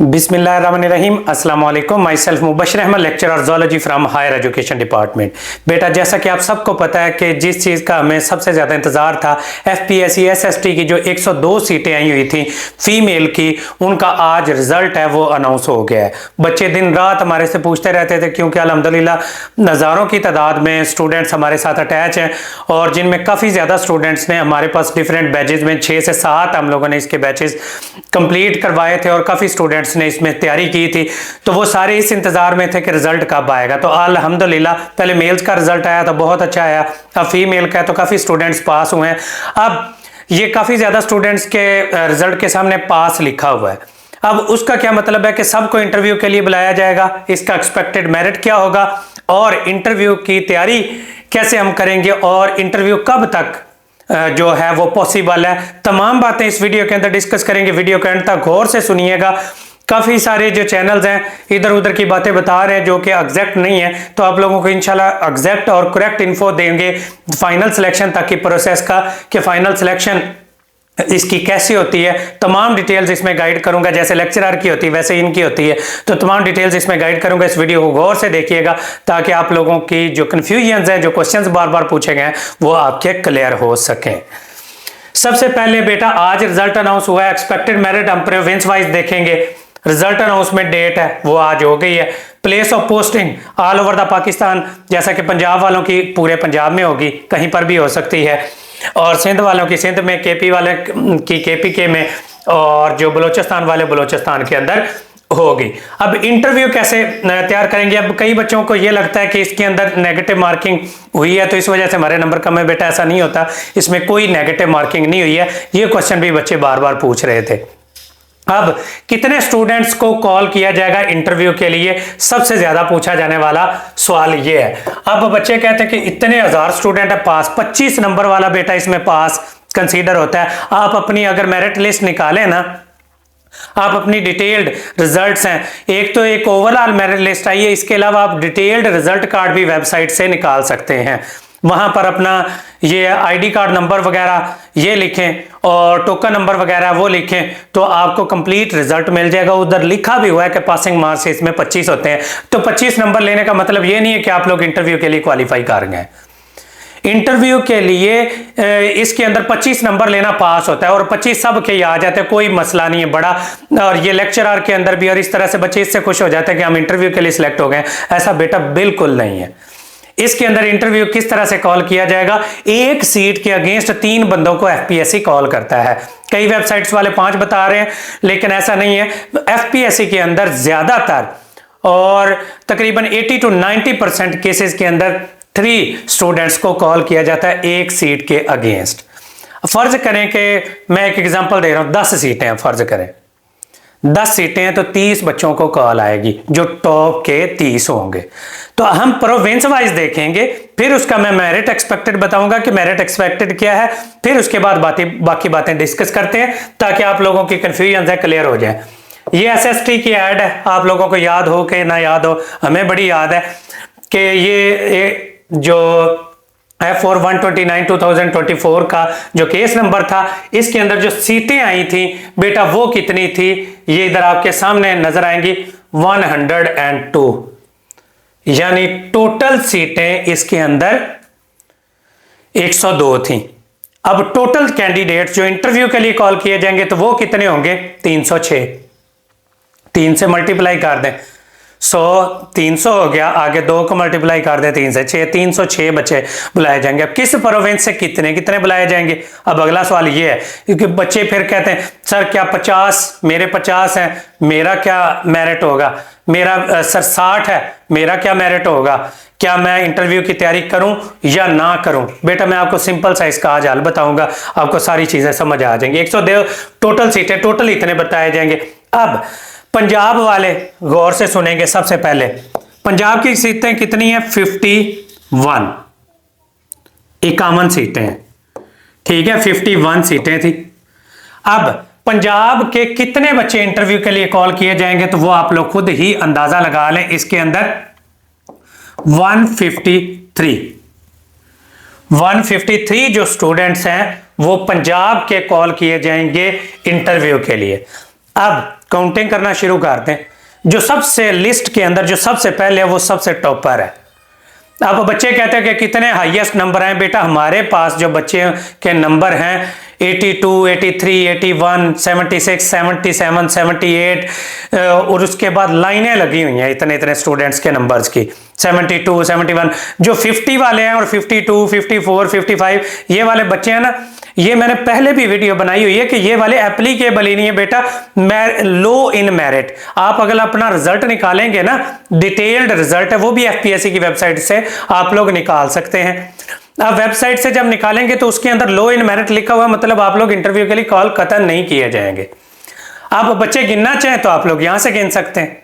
बिस्मिल्लाहिर्रहमानिर्रहीम। अस्सलाम वालेकुम। Myself Mubashar Ahmad, lecturer zoology from higher education department. बेटा, जैसा कि आप सबको पता है कि जिस चीज़ का हमें सबसे ज़्यादा इंतज़ार था, FPSC SST की जो 102 सीटें आई हुई थी फीमेल की, उनका आज रिज़ल्ट है वो अनाउंस हो गया है। बच्चे दिन रात हमारे से पूछते रहते थे, क्योंकि अल्हम्दुलिल्लाह हज़ारों की तादाद में स्टूडेंट्स हमारे साथ अटैच हैं और जिनमें काफ़ी ज़्यादा स्टूडेंट्स ने हमारे पास डिफरेंट बैचेज़ में 6 से 7 हम लोगों ने इसके बैचेज़ कंप्लीट करवाए थे और काफ़ी स्टूडेंट्स ने इसमें तैयारी की थी। तो वो सारे इस इंतजार में थे कि रिजल्ट कब आएगा। तो अल्हम्दुलिल्लाह पहले मेल्स का रिजल्ट आया तो बहुत अच्छा आया, अब फीमेल का, तो काफ़ी स्टूडेंट्स पास हुए हैं। अब ये काफ़ी ज़्यादा स्टूडेंट्स के रिजल्ट के सामने पास लिखा हुआ है। अब उसका क्या मतलब है कि सबको इंटरव्यू के लिए बुलाया जाएगा, इसका एक्सपेक्टेड मेरिट क्या होगा और इंटरव्यू की तैयारी कैसे हम करेंगे और इंटरव्यू कब तक जो है वो पॉसिबल है। तमाम बातें इस वीडियो के अंदर डिस्कस करेंगे। वीडियो के अंत तक गौर से सुनिएगा। काफ़ी सारे जो चैनल्स हैं इधर उधर की बातें बता रहे हैं जो कि एग्जैक्ट नहीं है, तो आप लोगों को इंशाल्लाह एग्जैक्ट और करेक्ट इन्फो देंगे फाइनल सिलेक्शन तक की प्रोसेस का, कि फाइनल सिलेक्शन इसकी कैसी होती है। तमाम डिटेल्स इसमें गाइड करूंगा, जैसे लेक्चरर की होती है वैसे इनकी होती है, तो तमाम डिटेल्स इसमें गाइड करूंगा। इस वीडियो को गौर से देखिएगा ताकि आप लोगों की जो कन्फ्यूजन है, जो क्वेश्चंस बार बार पूछे गए हैं, वो आपके क्लियर हो सकें। सबसे पहले बेटा, आज रिजल्ट अनाउंस हुआ है। एक्सपेक्टेड मेरिट हम प्रोविंस वाइज देखेंगे। रिजल्ट अनाउंसमेंट डेट है वो आज हो गई है। Place of posting all over the Pakistan, जैसा कि पंजाब वालों की पूरे पंजाब में होगी, कहीं पर भी हो सकती है, और सिंध वालों की सिंध में, केपी वाले की KPK में, और जो बलोचिस्तान वाले बलोचिस्तान के अंदर होगी। अब इंटरव्यू कैसे तैयार करेंगे? अब कई बच्चों को ये लगता है कि इसके अंदर नेगेटिव मार्किंग हुई है तो इस वजह से हमारे नंबर कम है। बेटा, ऐसा नहीं होता, इसमें कोई नेगेटिव मार्किंग नहीं हुई है। ये क्वेश्चन भी बच्चे बार बार पूछ रहे थे। अब कितने स्टूडेंट्स को कॉल किया जाएगा इंटरव्यू के लिए, सबसे ज्यादा पूछा जाने वाला सवाल ये है। अब बच्चे कहते हैं कि इतने हजार स्टूडेंट है पास, 25 नंबर वाला बेटा इसमें पास कंसीडर होता है। आप अपनी अगर मेरिट लिस्ट निकालें ना, आप अपनी डिटेल्ड रिजल्ट्स हैं, एक तो एक ओवरऑल मेरिट लिस्ट आई है, इसके अलावा आप डिटेल्ड रिजल्ट कार्ड भी वेबसाइट से निकाल सकते हैं। वहां पर अपना ये ID कार्ड नंबर वगैरह ये लिखें और टोकन नंबर वगैरह वो लिखें तो आपको कंप्लीट रिजल्ट मिल जाएगा। उधर लिखा भी हुआ है कि पासिंग मार्क्स इसमें 25 होते हैं। तो 25 नंबर लेने का मतलब ये नहीं है कि आप लोग इंटरव्यू के लिए क्वालिफाई कर गए। इंटरव्यू के लिए इसके अंदर 25 नंबर लेना पास होता है और 25 सब के आ जाते हैं, कोई मसला नहीं है बड़ा। और ये लेक्चरर के अंदर भी, और इस तरह से बच्चे इससे खुश हो जाते हैं कि हम इंटरव्यू के लिए सिलेक्ट हो गए। ऐसा बेटा बिल्कुल नहीं है। इसके अंदर इंटरव्यू किस तरह से कॉल किया जाएगा? एक सीट के अगेंस्ट 3 बंदों को FPSC कॉल करता है। कई वेबसाइट्स वाले 5 बता रहे हैं, लेकिन ऐसा नहीं है। FPSC के अंदर ज्यादातर और तकरीबन 80 to 90% केसेस के अंदर 3 स्टूडेंट्स को कॉल किया जाता है एक सीट के अगेंस्ट। फर्ज करें कि मैं एक एग्जांपल दे रहा हूं, 10 सीटें हैं, फर्ज करें 10 सीटें हैं तो 30 बच्चों को कॉल आएगी, जो टॉप के 30 होंगे। तो हम प्रोविंस वाइज देखेंगे, फिर उसका मैं मेरिट एक्सपेक्टेड बताऊंगा कि मेरिट एक्सपेक्टेड क्या है, फिर उसके बाद बाकी बातें डिस्कस करते हैं ताकि आप लोगों की कंफ्यूजन है क्लियर हो जाए। ये SST की ऐड है, आप लोगों को याद हो कि ना याद हो, हमें बड़ी याद है कि ये जो F4 129 2024 का जो केस नंबर था, इसके अंदर जो सीटें आई थी बेटा वो कितनी थी, ये इधर आपके सामने नजर आएंगी, 102, यानी टोटल सीटें इसके अंदर 102 थी। अब टोटल कैंडिडेट जो इंटरव्यू के लिए कॉल किए जाएंगे तो वो कितने होंगे? 306। 3 से मल्टीप्लाई कर दें, 100 300 हो गया, आगे 2 को मल्टीप्लाई कर दे 3 से 6, 306 बच्चे बुलाए जाएंगे। अब किस प्रोविंस से कितने कितने बुलाए जाएंगे? अब अगला सवाल ये है, क्योंकि बच्चे फिर कहते हैं सर क्या 50 मेरे 50 हैं, मेरा क्या मेरिट होगा? मेरा सर 60 है, मेरा क्या मेरिट होगा? क्या मैं इंटरव्यू की तैयारी करूं या ना करूं? बेटा मैं आपको सिंपल सा इसका आज हल बताऊंगा, आपको सारी चीजें समझ आ जाएंगी। 102 टोटल सीटें, टोटल इतने बताए जाएंगे। अब पंजाब वाले गौर से सुनेंगे। सबसे पहले पंजाब की सीटें कितनी है? 51, 51 सीटें हैं, ठीक है, 51 सीटें थी। अब पंजाब के कितने बच्चे इंटरव्यू के लिए कॉल किए जाएंगे तो वो आप लोग खुद ही अंदाजा लगा लें। इसके अंदर 153 जो स्टूडेंट्स हैं वो पंजाब के कॉल किए जाएंगे इंटरव्यू के लिए। अब काउंटिंग करना शुरू करते हैं। जो सबसे लिस्ट के अंदर जो सबसे पहले है वो सबसे टॉपर है। अब बच्चे कहते हैं कि कितने हाईएस्ट नंबर हैं। बेटा हमारे पास जो बच्चे के नंबर हैं 82, 83, 81, 76, 77, 78 और उसके बाद लाइनें लगी हुई हैं इतने इतने स्टूडेंट्स के नंबर्स की। 72, 71 जो 50 वाले हैं और 52, 54, 55 ये वाले बच्चे हैं ना, ये मैंने पहले भी वीडियो बनाई हुई है कि ये वाले एप्लीकेबल ही नहीं है बेटा। लो इन मेरिट। आप अगर अपना रिजल्ट निकालेंगे ना, डिटेल्ड रिजल्ट है, वो भी एफपीएससी की वेबसाइट से आप लोग निकाल सकते हैं। अब वेबसाइट से जब निकालेंगे तो उसके अंदर लो इन मेरिट लिखा हुआ, मतलब आप लोग इंटरव्यू के लिए कॉल कतई नहीं किए जाएंगे। आप बच्चे गिनना चाहें तो आप लोग यहां से गिन सकते हैं।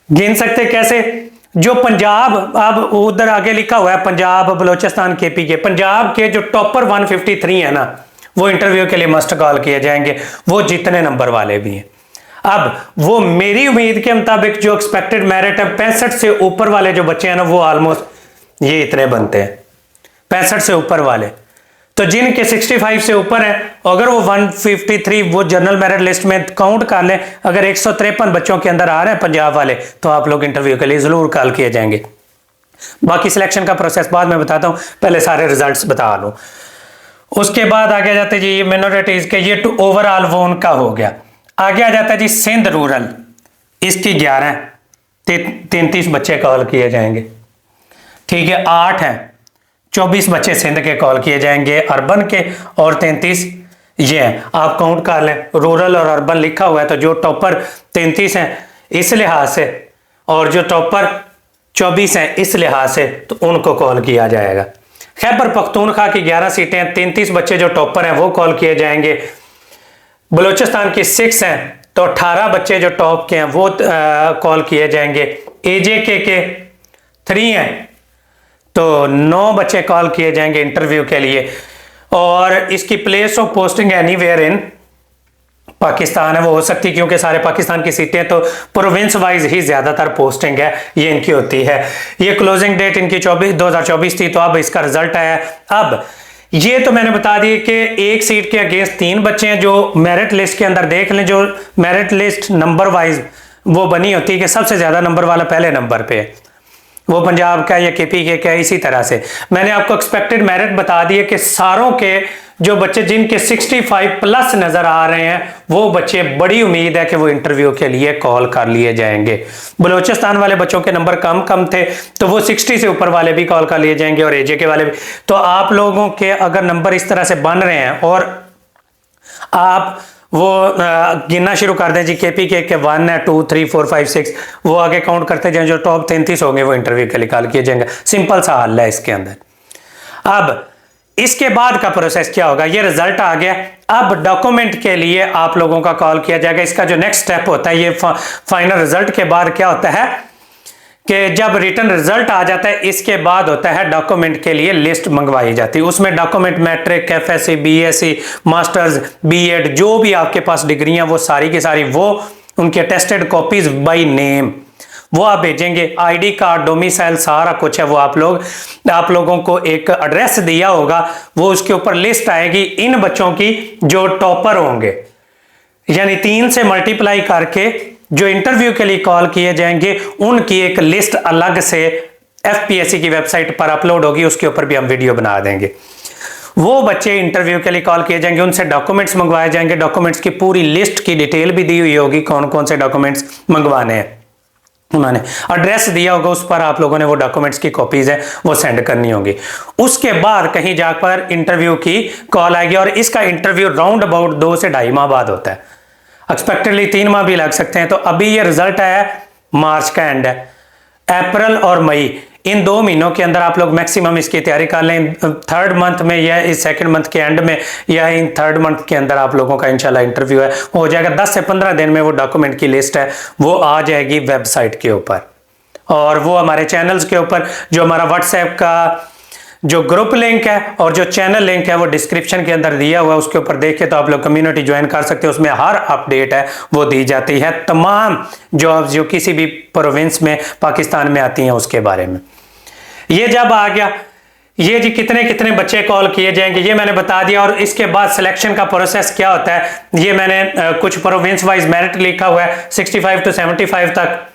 गिन सकते कैसे? जो पंजाब, अब उधर आगे लिखा हुआ है पंजाब, बलोचिस्तान, केपी के, पंजाब के जो टॉपर 153 है ना, वो इंटरव्यू के लिए मस्ट कॉल किए जाएंगे, वो जितने नंबर वाले भी हैं। अब वो मेरी उम्मीद के मुताबिक जो एक्सपेक्टेड मेरिट है 65 से ऊपर वाले जो बच्चे हैं ना, वो ऑलमोस्ट ये इतने बनते हैं 65 से ऊपर वाले। तो जिनके 65 से ऊपर है, अगर वो 153 वो जनरल मेरिट लिस्ट में काउंट कर लें, अगर 153 बच्चों के अंदर आ रहे हैं पंजाब वाले, तो आप लोग इंटरव्यू के लिए जरूर कॉल किए जाएंगे। बाकी सिलेक्शन का प्रोसेस बाद में बताता हूं, पहले सारे रिजल्ट्स बता लूं। उसके बाद आगे जाते जी ये मिनोरिटीज के, ये टू ओवरऑल वो उनका हो गया। आगे आ जाता है जी सिंध रूरल, इसकी 11 33 बच्चे कॉल किए जाएंगे। ठीक है, 8 हैं, 24 बच्चे सिंध के कॉल किए जाएंगे अर्बन के, और 33 ये हैं। आप काउंट कर लें, रूरल और अर्बन लिखा हुआ है, तो जो टॉपर 33 हैं इस लिहाज से, और जो टॉपर 24 हैं इस लिहाज से, तो उनको कॉल किया जाएगा। खैबर पख्तूनख्वा की 11 सीटें हैं, 33 बच्चे जो टॉपर हैं वो कॉल किए जाएंगे। बलूचिस्तान की 6 हैं, तो 18 बच्चे जो टॉप के हैं वो कॉल किए जाएंगे। एजेके के 3 हैं, तो 9 बच्चे कॉल किए जाएंगे इंटरव्यू के लिए। और इसकी place of posting anywhere in Pakistan है, वो हो सकती है क्योंकि सारे पाकिस्तान की सीटें, तो प्रोविंस वाइज ही ज्यादातर पोस्टिंग है ये इनकी होती है। ये क्लोजिंग डेट इनकी 2024 थी, तो अब इसका रिजल्ट आया। अब ये तो मैंने बता दी कि एक सीट के अगेंस्ट 3 बच्चे हैं। जो मेरिट लिस्ट के अंदर देख लें, जो मेरिट लिस्ट नंबर वाइज वो बनी होती है कि सबसे ज्यादा नंबर वाला पहले नंबर पे है, वो पंजाब का या केपी के क्या। इसी तरह से मैंने आपको एक्सपेक्टेड मेरिट बता दिए कि सारों के जो बच्चे जिनके 65 प्लस नजर आ रहे हैं, वो बच्चे बड़ी उम्मीद है कि वो इंटरव्यू के लिए कॉल कर लिए जाएंगे। बलूचिस्तान वाले बच्चों के नंबर कम थे, तो वो 60 से ऊपर वाले भी कॉल कर लिए जाएंगे, और एजे के वाले भी। तो आप लोगों के अगर नंबर इस तरह से बन रहे हैं और आप वो गिनना शुरू कर दें जी, केपी के 1 है, 2, 3, 4, 5, 6, वो आगे काउंट करते जाएं, जो टॉप 33 होंगे वो इंटरव्यू के लिए कॉल किए जाएंगे। सिंपल सा हल है इसके अंदर। अब इसके बाद का प्रोसेस क्या होगा? ये रिजल्ट आ गया, अब डॉक्यूमेंट के लिए आप लोगों का कॉल किया जाएगा। इसका जो नेक्स्ट स्टेप होता है, ये फाइनल रिजल्ट के बाद क्या होता है कि जब रिटर्न रिजल्ट आ जाता है, इसके बाद होता है डॉक्यूमेंट के लिए लिस्ट मंगवाई जाती है। उसमें document matric, FSC, BSc, masters, BEd, जो भी आपके पास डिग्रियां, वो सारी की सारी, वो उनके टेस्टेड कॉपीज बाय नेम वो आप भेजेंगे। आईडी कार्ड, डोमिसाइल, सारा कुछ है वो आप लोगों को एक एड्रेस दिया होगा, वो उसके ऊपर लिस्ट आएगी इन बच्चों की जो टॉपर होंगे, यानी 3 से मल्टीप्लाई करके जो इंटरव्यू के लिए कॉल किए जाएंगे, उनकी एक लिस्ट अलग से एफपीएससी की वेबसाइट पर अपलोड होगी, उसके ऊपर भी हम वीडियो बना देंगे। वो बच्चे इंटरव्यू के लिए कॉल किए जाएंगे, उनसे डॉक्यूमेंट्स मंगवाए जाएंगे। डॉक्यूमेंट्स की पूरी लिस्ट की डिटेल भी दी हुई होगी, कौन कौन से डॉक्यूमेंट्स मंगवाने हैं। उन्होंने एड्रेस दिया होगा, उस पर आप लोगों ने वो डॉक्यूमेंट्स की कॉपीज है वो सेंड करनी होगी। उसके बाद कहीं जाकर इंटरव्यू की कॉल आएगी, और इसका इंटरव्यू राउंड अबाउट 2 से 2.5 माह बाद होता है। एक्सपेक्टेडली 3 माह भी लग सकते हैं। तो अभी ये रिजल्ट आया, मार्च का एंड है, अप्रैल और मई, इन 2 महीनों के अंदर आप लोग मैक्सिमम इसकी तैयारी कर लें। 3rd मंथ में या इस 2nd मंथ के एंड में या इन 3rd मंथ के अंदर आप लोगों का इंशाल्लाह इंटरव्यू है, हो जाएगा। 10 से 15 दिन में वो डॉक्यूमेंट की लिस्ट है वो आ जाएगी वेबसाइट के ऊपर, और वो हमारे चैनल्स के ऊपर, जो हमारा व्हाट्सएप का जो ग्रुप लिंक है और जो चैनल लिंक है वो डिस्क्रिप्शन के अंदर दिया हुआ है, उसके ऊपर देखे तो आप लोग कम्युनिटी ज्वाइन कर सकते हो। उसमें हर अपडेट है वो दी जाती है, तमाम जॉब्स जो किसी भी प्रोविंस में पाकिस्तान में आती हैं उसके बारे में। ये जब आ गया, ये जी कितने कितने बच्चे कॉल किए जाएंगे ये मैंने बता दिया। और इसके बाद सिलेक्शन का प्रोसेस क्या होता है ये मैंने कुछ प्रोविंस वाइज मेरिट लिखा हुआ है, 65 to 75 तक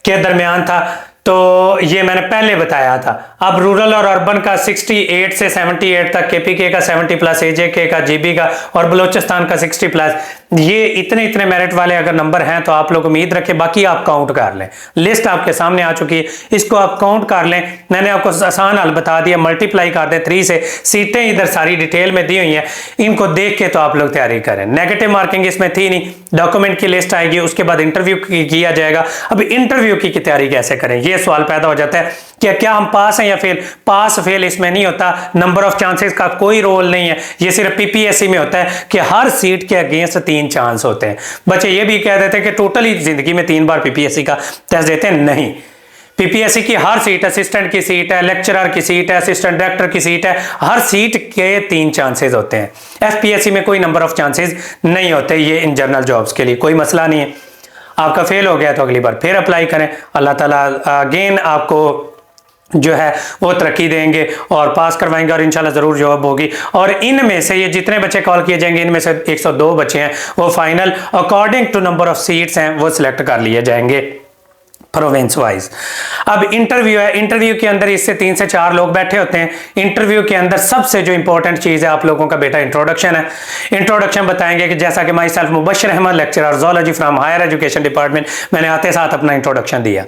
के दरमियान था, तो ये मैंने पहले बताया था। अब रूरल और अर्बन का 68 से 78 तक, केपीके का 70+, एजेके का, जीबी का और बलोचिस्तान का 60+, ये इतने इतने मेरिट वाले अगर नंबर हैं तो आप लोग उम्मीद रखें। बाकी आप काउंट कर लें, लिस्ट आपके सामने आ चुकी है, इसको आप काउंट कर लें। मैंने आपको आसान हल बता दिया, मल्टीप्लाई कर दें 3 से। सीटें इधर सारी डिटेल में दी हुई हैं, इनको देख के तो आप लोग तैयारी करें। नेगेटिव मार्किंग इसमें थी नहीं, डॉक्यूमेंट की लिस्ट आएगी, उसके बाद इंटरव्यू किया जाएगा। अब इंटरव्यू की तैयारी कैसे करें ये सवाल पैदा हो जाता है कि क्या हम पास हैं या फेल। पास फेल इसमें नहीं होता, नंबर ऑफ चांसेस का कोई रोल नहीं है, ये सिर्फ पीपीएससी में होता है कि हर सीट के अगेंस्ट 3 चांस होते हैं। बच्चे ये भी कह देते हैं कि टोटल ही जिंदगी में 3 बार पीपीएससी का टेस्ट देते हैं, नहीं। पीपीएससी की हर सीट, असिस्टेंट की सीट है, लेक्चरर की सीट है, असिस्टेंट डायरेक्टर की सीट है, हर सीट के 3 चांसेस होते हैं। एफपीएससी में कोई नंबर ऑफ चांसेस नहीं होते, ये इन जनरल जॉब्स के लिए कोई मसला नहीं है। आपका फेल हो गया तो अगली बार फिर अप्लाई करें, अल्लाह ताला अगेन आपको जो है वो तरक्की देंगे और पास करवाएंगे और इंशाल्लाह ज़रूर जॉब होगी। और इनमें से ये जितने बच्चे कॉल किए जाएंगे इनमें से 102 बच्चे हैं वो final according to number of seats हैं वो सिलेक्ट कर लिए जाएंगे प्रोविंस वाइज। अब इंटरव्यू है, इंटरव्यू के अंदर इससे 3 से 4 लोग बैठे होते हैं। इंटरव्यू के अंदर सबसे जो इंपॉर्टेंट चीज़ है आप लोगों का बेटा इंट्रोडक्शन है। इंट्रोडक्शन बताएंगे कि जैसा कि myself Mubashir Ahmad, lecturer zoology from higher education department, मैंने आते साथ अपना इंट्रोडक्शन दिया,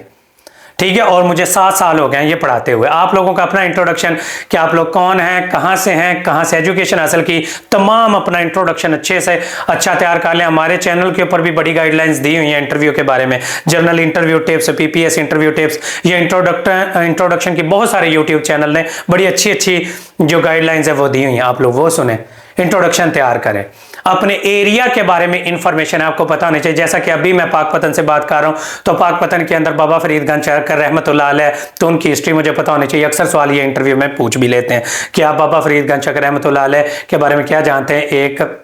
ठीक है। और मुझे 7 साल हो गए हैं ये पढ़ाते हुए। आप लोगों का अपना इंट्रोडक्शन कि आप लोग कौन हैं, कहाँ से एजुकेशन हासिल की, तमाम अपना इंट्रोडक्शन अच्छे से अच्छा तैयार कर लें। हमारे चैनल के ऊपर भी बड़ी गाइडलाइंस दी हुई हैं इंटरव्यू के बारे में, journal interview tips, PPS interview tips, ये इंट्रोडक्शन की बहुत सारे यूट्यूब चैनल ने बड़ी अच्छी अच्छी जो गाइडलाइंस है वो दी हुई हैं, आप लोग वो सुने, इंट्रोडक्शन तैयार करें। अपने एरिया के बारे में इंफॉर्मेशन आपको पता होनी चाहिए। जैसा कि अभी मैं पाकपतन से बात कर रहा हूं तो पाकपतन के अंदर बाबा फरीदगंज चक्कर रहमतुल्लाह अलैह, तो उनकी हिस्ट्री मुझे पता होनी चाहिए। अक्सर सवाल ये इंटरव्यू में पूछ भी लेते हैं कि आप बाबा फरीदगंज चक्कर रहमतुल्लाह अलैह के बारे में क्या जानते हैं, एक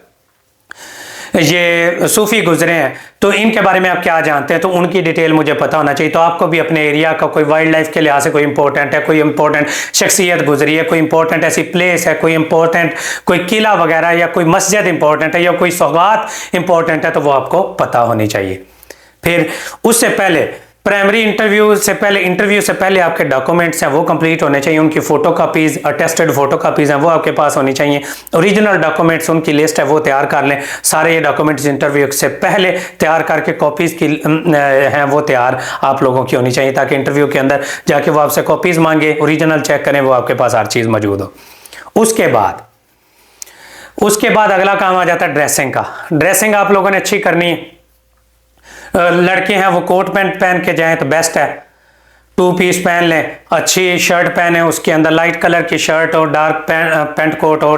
ये सूफी गुजरे हैं तो इनके बारे में आप क्या जानते हैं, तो उनकी डिटेल मुझे पता होना चाहिए। तो आपको भी अपने एरिया का कोई वाइल्ड लाइफ के लिहाज से कोई इंपॉर्टेंट है, कोई इंपॉर्टेंट शख्सियत गुजरी है, कोई इंपॉर्टेंट ऐसी प्लेस है, कोई इंपॉर्टेंट कोई किला वगैरह या कोई मस्जिद इंपॉर्टेंट है या कोई सौगात इंपॉर्टेंट है, तो वो आपको पता होनी चाहिए। फिर उससे पहले प्राइमरी इंटरव्यू से पहले आपके डॉक्यूमेंट्स हैं वो कंप्लीट होने चाहिए, उनकी photo copies, attested photo copies हैं वो आपके पास होनी चाहिए। ओरिजिनल डॉक्यूमेंट्स उनकी लिस्ट है वो तैयार कर लें। सारे ये डॉक्यूमेंट्स इंटरव्यू से पहले तैयार करके कॉपीज की हैं वो तैयार आप लोगों की होनी चाहिए, ताकि इंटरव्यू के अंदर जाके वो आपसे कॉपीज मांगे, ओरिजिनल चेक करें, वो आपके पास हर चीज़ मौजूद हो। उसके बाद अगला काम आ जाता है ड्रेसिंग का। ड्रेसिंग आप लोगों ने अच्छी करनी है। लड़के हैं वो कोट पैंट पहन के जाएं तो बेस्ट है, 2 पीस पहन लें, अच्छी शर्ट पहने, उसके अंदर लाइट कलर की शर्ट हो, डार्क पैंट कोट हो,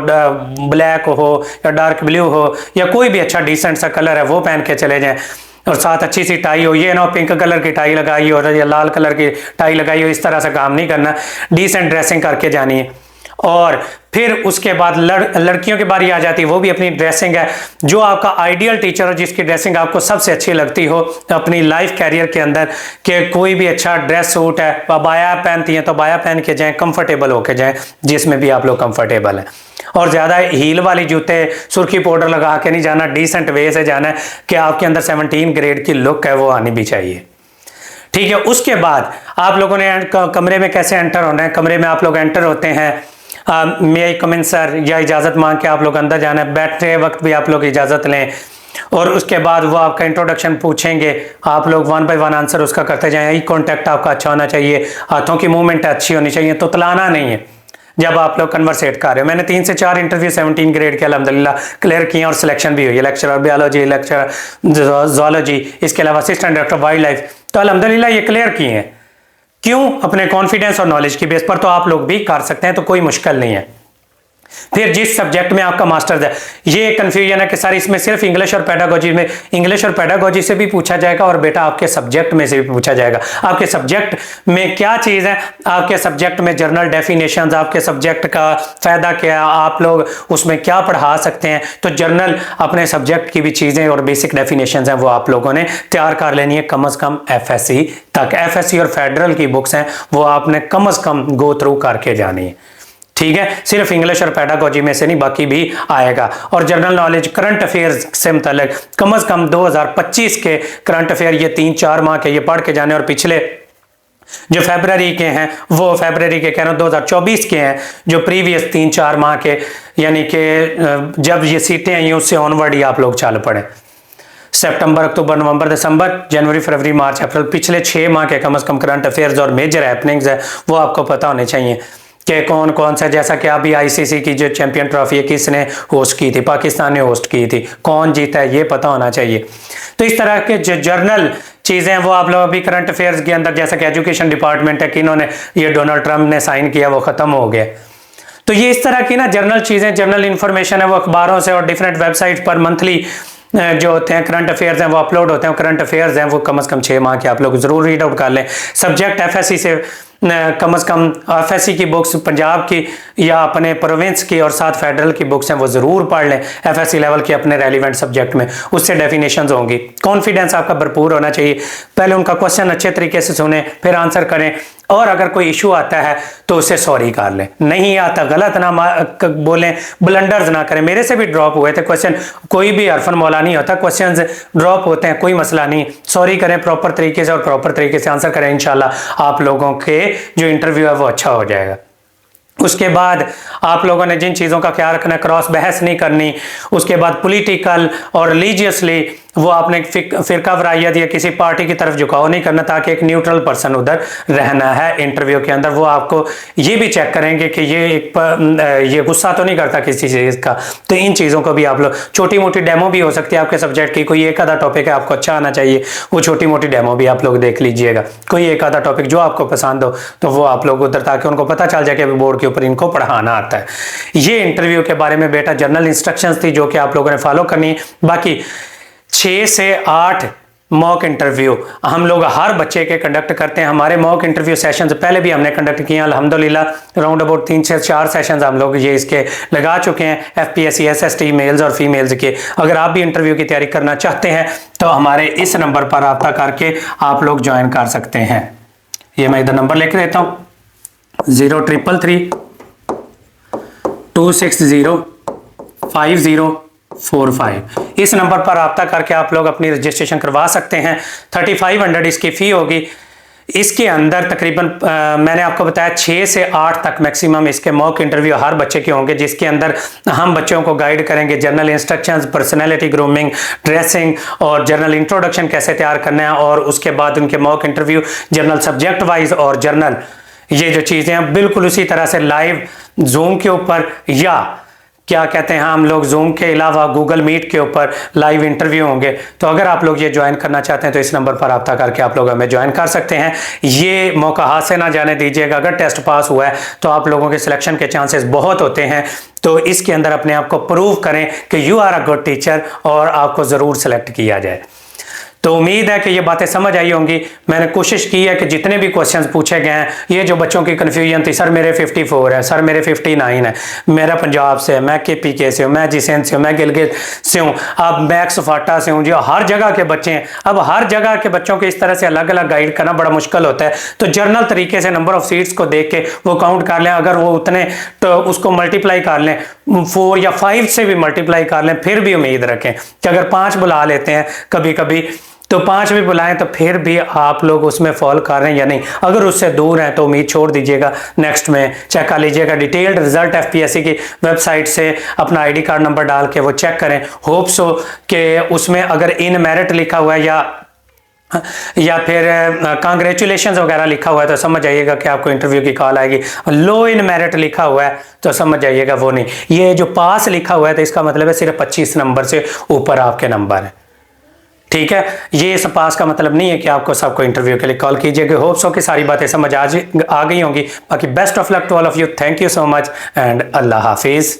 ब्लैक हो या डार्क ब्लू हो या कोई भी अच्छा डिसेंट सा कलर है वो पहन के चले जाएं। और साथ अच्छी सी टाई हो, ये ना पिंक कलर की टाई लगाई हो या लाल कलर की टाई लगाई हो, इस तरह से काम नहीं करना, डिसेंट ड्रेसिंग करके जानी है। और फिर उसके बाद लड़कियों की बारी आ जाती है, वो भी अपनी ड्रेसिंग है, जो आपका आइडियल टीचर हो, जिसकी ड्रेसिंग आपको सबसे अच्छी लगती हो अपनी लाइफ कैरियर के अंदर, कि कोई भी अच्छा ड्रेस सूट है, बाया पहनती हैं तो बाया पहन के जाएं, कंफर्टेबल होके जाएं, जिसमें भी आप लोग कंफर्टेबल हैं। और ज़्यादा हील वाली जूते, सुर्खी पाउडर लगा के नहीं जाना, डिसेंट वे से जाना है कि आपके अंदर 17 ग्रेड की लुक है वो आनी भी चाहिए, ठीक है। उसके बाद आप लोगों ने कमरे में कैसे एंटर होना है, कमरे में आप लोग एंटर होते हैं मे आई कम इन सर या इजाज़त मांग के आप लोग अंदर जाना है, बैठते वक्त भी आप लोग इजाज़त लें। और उसके बाद वो आपका इंट्रोडक्शन पूछेंगे, आप लोग 1 बाय 1 आंसर उसका करते जाएं। आई कॉन्टैक्ट आपका अच्छा होना चाहिए, हाथों की मूवमेंट अच्छी होनी चाहिए, तो तलाना नहीं है जब आप लोग कन्वर्सेट कर रहे हो। मैंने 3 से 4 इंटरव्यू 17 ग्रेड के अल्हम्दुलिल्लाह क्लियर किए और सिलेक्शन भी हुई है, लेक्चरर बायोलॉजी, लेक्चरर ज़ूलॉजी, इसके अलावा असिस्टेंट डायरेक्टर वाइल्ड लाइफ, तो अल्हम्दुलिल्लाह ये क्लियर किए हैं। क्यों? अपने कॉन्फिडेंस और नॉलेज की बेस पर, तो आप लोग भी कर सकते हैं, तो कोई मुश्किल नहीं है। फिर जिस सब्जेक्ट में आपका मास्टर्स है, ये कंफ्यूजन है कि सर इसमें सिर्फ इंग्लिश और पेडागोजी में, इंग्लिश और पेडागोजी से भी पूछा जाएगा और बेटा आपके सब्जेक्ट में से भी पूछा जाएगा। आपके सब्जेक्ट में क्या चीज़ है, आपके सब्जेक्ट में जर्नल डेफिनेशंस, आपके सब्जेक्ट का फ़ायदा क्या, आप लोग उसमें क्या पढ़ा सकते हैं, तो जर्नल अपने सब्जेक्ट की भी चीज़ें और बेसिक डेफिनेशंस हैं वो आप लोगों ने तैयार कर लेनी है, कम अज़ कम FSC तक। FSC और फेडरल की बुक्स हैं वो आपने कम अज़ कम गो थ्रू करके जानी है, ठीक है, सिर्फ इंग्लिश और पेडागोजी में से नहीं, बाकी भी आएगा। और जनरल नॉलेज करंट अफेयर्स से मुतालिक कम से कम 2025 के करंट अफेयर, ये 3-4 माह के ये पढ़ के जाने, और पिछले जो फरवरी के हैं वो फरवरी के कह रहा हूँ 2024 के हैं, जो प्रीवियस 3-4 माह के, यानी कि जब ये सीटें आई उससे ऑनवर्ड ही आप लोग चल पड़े। सितंबर, अक्टूबर, नवंबर, दिसंबर, जनवरी, फरवरी, मार्च, अप्रैल, पिछले 6 माह के कम से कम करंट अफेयर्स और मेजर हैपनिंग्स है वो आपको पता होने चाहिए कि कौन कौन सा, जैसा कि अभी आईसीसी की जो चैंपियन ट्रॉफी है किसने होस्ट की थी, पाकिस्तान ने होस्ट की थी, कौन जीता है ये पता होना चाहिए। तो इस तरह के जो जर्नल चीज़ें वो आप लोग अभी करंट अफेयर्स के अंदर, जैसा कि एजुकेशन डिपार्टमेंट है कि इन्होंने ये डोनाल्ड ट्रंप ने साइन किया वो ख़त्म हो गया। तो ये इस तरह की ना जर्नल चीज़ें, जर्नल इंफॉर्मेशन है वो अखबारों से और डिफरेंट वेबसाइट पर मंथली जो होते हैं करंट अफेयर्स हैं वो अपलोड होते हैं। करंट अफेयर्स हैं वो कम से कम 6 माह के आप लोग ज़रूर रीड आउट कर लें। सब्जेक्ट एफएससी से कम से कम एफएससी की बुक्स पंजाब की या अपने प्रोविंस की और साथ फेडरल की बुक्स हैं वो ज़रूर पढ़ लें एफएससी लेवल के अपने रेलिवेंट सब्जेक्ट में, उससे डेफिनेशंस होंगी। कॉन्फिडेंस आपका भरपूर होना चाहिए, पहले उनका क्वेश्चन अच्छे तरीके से सुने फिर आंसर करें, और अगर कोई इशू आता है तो उसे सॉरी कर लें, नहीं आता गलत ना बोलें, ब्लंडर्स ना करें। मेरे से भी ड्रॉप हुए थे क्वेश्चन, कोई भी हरफन मौला नहीं होता, क्वेश्चन ड्रॉप होते हैं, कोई मसला नहीं, सॉरी करें प्रॉपर तरीके से और प्रॉपर तरीके से आंसर करें, इंशाल्लाह आप लोगों के जो इंटरव्यू है वो अच्छा हो जाएगा। उसके बाद आप लोगों ने जिन चीज़ों का ख्याल रखना, क्रॉस बहस नहीं करनी। उसके बाद पॉलिटिकल और रिलीजियसली वो आपने फिरका वरायत या किसी पार्टी की तरफ झुकाव नहीं करना, ताकि एक न्यूट्रल पर्सन उधर रहना है इंटरव्यू के अंदर। वो आपको ये भी चेक करेंगे कि ये गुस्सा तो नहीं करता किसी चीज़ का। तो इन चीज़ों को भी आप लोग, छोटी मोटी डेमो भी हो सकती है आपके सब्जेक्ट की, कोई एक आधा टॉपिक है आपको अच्छा आना चाहिए, वो छोटी मोटी डेमो भी आप लोग देख लीजिएगा। कोई एक आधा टॉपिक जो आपको पसंद हो तो वो आप लोग उधर, ताकि उनको पता चल जाए कि अभी बोर्ड के ऊपर इनको पढ़ाना आता है। ये इंटरव्यू के बारे में बेटा जनरल इंस्ट्रक्शंस थी जो कि आप लोगों ने फॉलो करनी है। बाकी 6 से 8 मॉक इंटरव्यू हम लोग हर बच्चे के कंडक्ट करते हैं। हमारे मॉक इंटरव्यू सेशंस पहले भी हमने कंडक्ट किए हैं अल्हम्दुलिल्लाह, राउंड अबाउट 3 से 4 सेशंस हम लोग ये इसके लगा चुके हैं एफपीएससी एसएसटी मेल्स और फीमेल्स के। अगर आप भी इंटरव्यू की तैयारी करना चाहते हैं तो हमारे इस नंबर पर रब्ता करके आप लोग ज्वाइन कर सकते हैं। ये मैं इधर नंबर लिख देता हूँ 0333 260 5045। इस नंबर पर रब्ता करके आप लोग अपनी रजिस्ट्रेशन करवा सकते हैं। 3500 इसकी फ़ी होगी। इसके अंदर तकरीबन मैंने आपको बताया 6 से 8 तक मैक्सिमम इसके मॉक इंटरव्यू हर बच्चे के होंगे, जिसके अंदर हम बच्चों को गाइड करेंगे general instructions, personality grooming, dressing और जनरल इंट्रोडक्शन कैसे तैयार करना है। और उसके बाद उनके mock interview general subject wise और जर्नल, ये जो चीज़ें हैं बिल्कुल उसी तरह से लाइव जूम के ऊपर, या क्या कहते हैं हम लोग जूम के अलावा गूगल मीट के ऊपर लाइव इंटरव्यू होंगे। तो अगर आप लोग ये ज्वाइन करना चाहते हैं तो इस नंबर पर रब्ता करके आप लोग हमें ज्वाइन कर सकते हैं। ये मौका हाथ से ना जाने दीजिएगा। अगर टेस्ट पास हुआ है तो आप लोगों के सिलेक्शन के चांसेस बहुत होते हैं। तो इसके अंदर अपने आप को प्रूव करें कि you are a good teacher और आपको ज़रूर सेलेक्ट किया जाए। तो उम्मीद है कि ये बातें समझ आई होंगी। मैंने कोशिश की है कि जितने भी क्वेश्चंस पूछे गए हैं, ये जो बच्चों की कन्फ्यूजन थी, सर मेरे 54 है, सर मेरे 59 है, मेरा पंजाब से है, मैं KPK से हूँ, मैं जिसेंद से हूँ, मैं गिलगित से हूँ, अब मैक्स फाटा से हूँ, जो हर जगह के बच्चे हैं। अब हर जगह के बच्चों को इस तरह से अलग अलग गाइड करना बड़ा मुश्किल होता है। तो जर्नल तरीके से नंबर ऑफ सीट्स को देख के वो काउंट कर लें। अगर वो उतने तो उसको मल्टीप्लाई कर लें, 4 या 5 से भी मल्टीप्लाई कर लें, फिर भी उम्मीद रखें कि अगर 5 बुला लेते हैं कभी कभी तो 5 भी बुलाएं तो फिर भी आप लोग उसमें फॉल कर रहे हैं या नहीं। अगर उससे दूर हैं तो उम्मीद छोड़ दीजिएगा, नेक्स्ट में चेक कर लीजिएगा। डिटेल्ड रिजल्ट एफपीएससी की वेबसाइट से अपना आईडी कार्ड नंबर डाल के वो चेक करें। होप सो कि उसमें अगर इन मेरिट लिखा हुआ है या फिर कांग्रेचुलेशंस वगैरह लिखा हुआ है तो समझ आइएगा कि आपको इंटरव्यू की कॉल आएगी। लो इन मेरिट लिखा हुआ है तो समझ आइएगा वो नहीं। ये जो पास लिखा हुआ है तो इसका मतलब है सिर्फ 25 नंबर से ऊपर आपके नंबर है, ठीक है। ये इस पास का मतलब नहीं है कि आपको सबको इंटरव्यू के लिए कॉल कीजिएगा। होप सो कि सारी बातें समझ आ गई होंगी। बाकी best of luck to all of you. Thank you so much and अल्लाह हाफिज़।